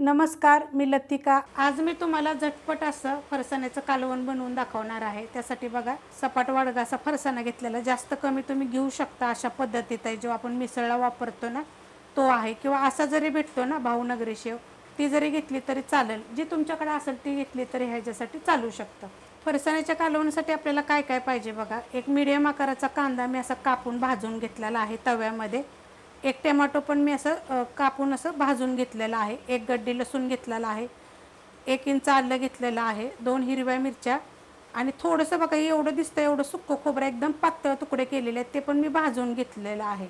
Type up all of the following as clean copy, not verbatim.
नमस्कार, मी लतिका। आज मी तुम्हाला झटपट असं फरसाण्याचं कालवण बनवून दाखवणार आहे। त्यासाठी बघा, सपाट वाडगा असा फरसाणा घेतलेला, जास्त कमी तुम्ही घेऊ शकता अशा पद्धतीत आहे। जो आपण मिसळला वापरतो ना तो आहे, किंवा असा जरी भेटतो ना भावनगरी शेव, ती जरी घेतली तरी चालेल। जी तुमच्याकडे असेल ती घेतली तरी ह्याच्यासाठी चालू शकतं। फरसाण्याच्या कालवणासाठी आपल्याला काय काय पाहिजे बघा। एक मीडियम आकाराचा कांदा मी असा कापून भाजून घेतलेला आहे तव्यामध्ये। एक टोमॅटो पण मी असं कापून असं भाजून घेतलेला आहे। एक गड्डी लसूण घेतलेला आहे। 1 इंच आलं घेतलेलं आहे। 2 हिरव्या मिरच्या आणि थोडंसं बघा एवढं दिसतं एवढं सुक्कं खोबरं एकदम पातळ तुकडे केलेले आहेत, ते पण मी भाजून घेतलेलं आहे।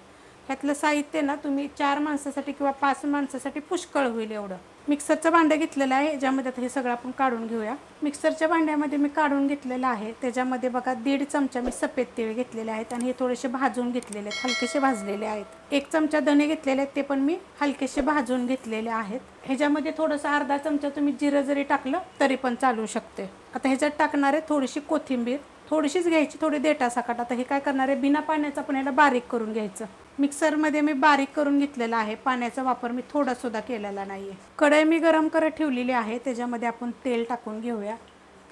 ह्यातलं साहित्य ना तुम्ही 4 माणसासाठी किंवा 5 माणसासाठी पुष्कळ होईल एवढं। मिक्सरचं भांडं घेतलेलं आहे, ज्यामध्ये आता हे सगळं आपण काढून घेऊया। मिक्सरच्या भांड्यामध्ये मी काढून घेतलेलं आहे। त्याच्यामध्ये बघा 1.5 चमचा मी सफेद तीळ घेतलेले आहेत आणि हे थोडेसे भाजून घेतलेले आहेत, हलकेसे भाजलेले आहेत। 1 चमचा धने घेतलेले आहेत, ते पण मी हलकेसे भाजून घेतलेले आहेत। ह्याच्यामध्ये थोडंसं अर्धा चमचा तुम्ही जिरं जरी टाकलं तरी पण चालू शकते। आता ह्याच्यात टाकणार आहे थोडीशी कोथिंबीर, थोडीशीच घ्यायची, थोडी देठासकट। आता हे काय करणार आहे, बिना पाण्याचं पण ह्याला बारीक करून घ्यायचं। मिक्सरमध्ये मी बारीक करून घेतलेला आहे, पाण्याचा वापर मी थोडा सुद्धा केलेला नाहीये। कढई मी गरम करत ठेवलेली आहे, त्याच्यामध्ये आपण तेल टाकून घेऊया।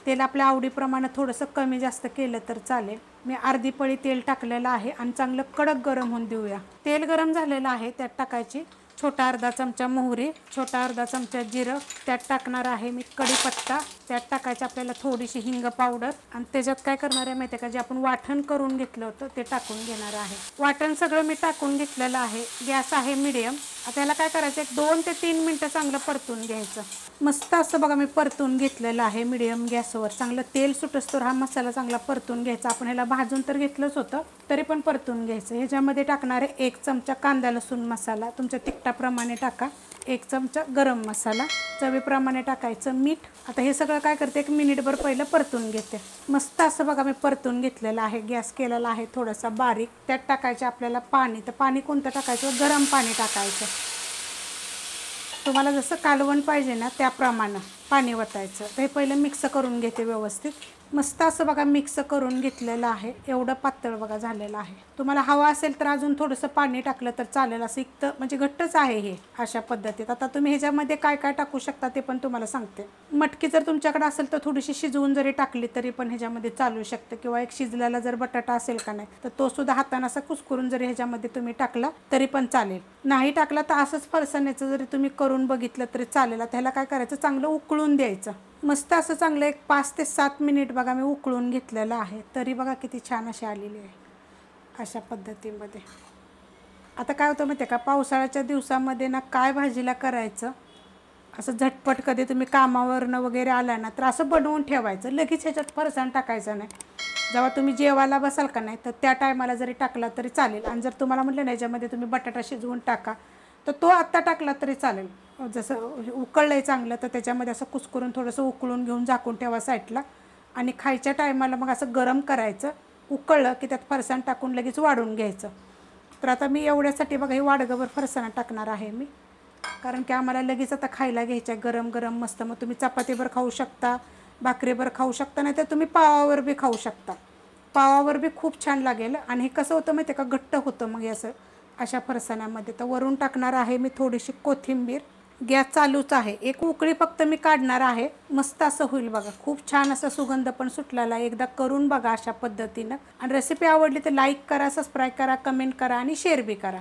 तेल आपल्या आवडीप्रमाणे थोडंसं कमी जास्त केलं तर चालेल। मी अर्धी पळी तेल टाकलेलं आहे आणि चांगलं कडक गरम होऊन देऊया। तेल गरम झालेलं आहे, त्यात टाकायची छोटा अर्धा चमचा मोहरी, छोटा अर्धा चमचा जिरं, त्यात टाकणार आहे मी कढीपत्ता, त्यात टाकायची आपल्याला थोडीशी हिंग पावडर आणि त्याच्यात काय करणार आहे माहिती आहे का, जे आपण वाटण करून घेतलं होतं ते टाकून घेणार आहे। वाटण सगळं मी टाकून घेतलेलं आहे। गॅस आहे मीडियम। आता याला काय करायचं, 2 ते 3 मिनिटं चांगलं परतून घ्यायचं। मस्त असं बघा मी परतून घेतलेलं आहे मीडियम गॅसवर। चांगलं तेल सुटस्तोवर हा मसाला चांगला परतून घ्यायचा। आपण ह्याला भाजून तर घेतलंच होतं, तरी पण परतून घ्यायचं। ह्याच्यामध्ये टाकणार आहे 1 चमचा कांदा लसूण मसाला, तुमच्या तिखटाप्रमाणे टाका। 1 चमचा गरम मसाला, चवीप्रमाणे टाकायचं मीठ। आता हे सगळं काय करते, 1 मिनिटभर पहिलं परतून घेते। मस्त असं बघा मी परतून घेतलेलं आहे। गॅस केलेला आहे थोडासा बारीक। त्यात टाकायचं आपल्याला पाणी। तर पाणी कोणतं टाकायचं, गरम पाणी टाकायचं। तुम्हाला जसं कालवण पाहिजे ना त्याप्रमाणे पाणी वतायचं। ते पहिलं मिक्स करून घेते व्यवस्थित। मस्त असं बघा मिक्स करून घेतलेलं आहे। एवढं पातळ बघा झालेलं आहे। तुम्हाला हवा असेल तर अजून थोडंसं पाणी टाकलं तर चालेल। असं इतकं म्हणजे घट्टच आहे हे अशा पद्धतीत। आता तुम्ही ह्याच्यामध्ये काय काय टाकू शकता ते पण तुम्हाला सांगते। मटकी जर तुमच्याकडे असेल तर थोडीशी शिजवून जरी टाकली तरी पण ह्याच्यामध्ये चालू शकते, किंवा एक शिजलेला जर बटाटा असेल का नाही तर तो सुद्धा हाताने असा कुस्करून जरी ह्याच्यामध्ये तुम्ही टाकला तरी पण चालेल। नाही टाकला तर असंच फरसाण्याचं जरी तुम्ही करून बघितलं तरी चालेल। आता ह्याला काय करायचं, चांगलं उकळून द्यायचं। मस्त असं चांगलं एक 5 ते 7 मिनिट बघा मी उकळून घेतलेलं आहे, तरी बघा किती छान अशी आलेली आहे अशा पद्धतीमध्ये। आता काय होतं माहिती आहे का, पावसाळ्याच्या दिवसामध्ये ना काय भाजीला करायचं, असं झटपट कधी तुम्ही कामावरनं वगैरे आला ना तर असं बनवून ठेवायचं। लगेच ह्याच्यात फरसाण टाकायचं नाही। जेव्हा तुम्ही जेवायला बसाल का नाही तर त्या टायमाला जरी टाकला तरी चालेल। आणि जर तुम्हाला म्हटलं ना याच्यामध्ये तुम्ही बटाटा शिजवून टाका तर तो आत्ता टाकला तरी चालेल। जसं उकळलंय चांगलं तर त्याच्यामध्ये असं कुस्करून थोडंसं उकळून घेऊन झाकून ठेवा साईडला, आणि खायच्या टायमाला मग असं गरम करायचं। उकळलं की त्यात फरसाण टाकून लगेच वाढून घ्यायचं। तर आता मी एवढ्यासाठी बघा हे वाडगभर फरसाण टाकणार आहे मी, कारण की आम्हाला लगेच आता खायला घ्यायच्या गरम गरम मस्त। मग तुम्ही चपातीवर खाऊ शकता, भाकरीवर खाऊ शकता, नाही तर तुम्ही पावावर बी खाऊ शकता। पावावर बी खूप छान लागेल। आणि हे कसं होतं माहिती आहे का, घट्ट होतं मग असं अशा फरसाण्यामध्ये। तर वरून टाकणार आहे मी थोडीशी कोथिंबीर। गॅस चालूच आहे, एक उकळी फक्त मी काढणार आहे। मस्त असं होईल बघा, खूप छान असा सुगंध पण सुटलेला आहे। एकदा करून बघा अशा पद्धतीनं। आणि रेसिपी आवडली तर लाईक करा, सबस्क्राईब करा, कमेंट करा आणि शेअर बी करा।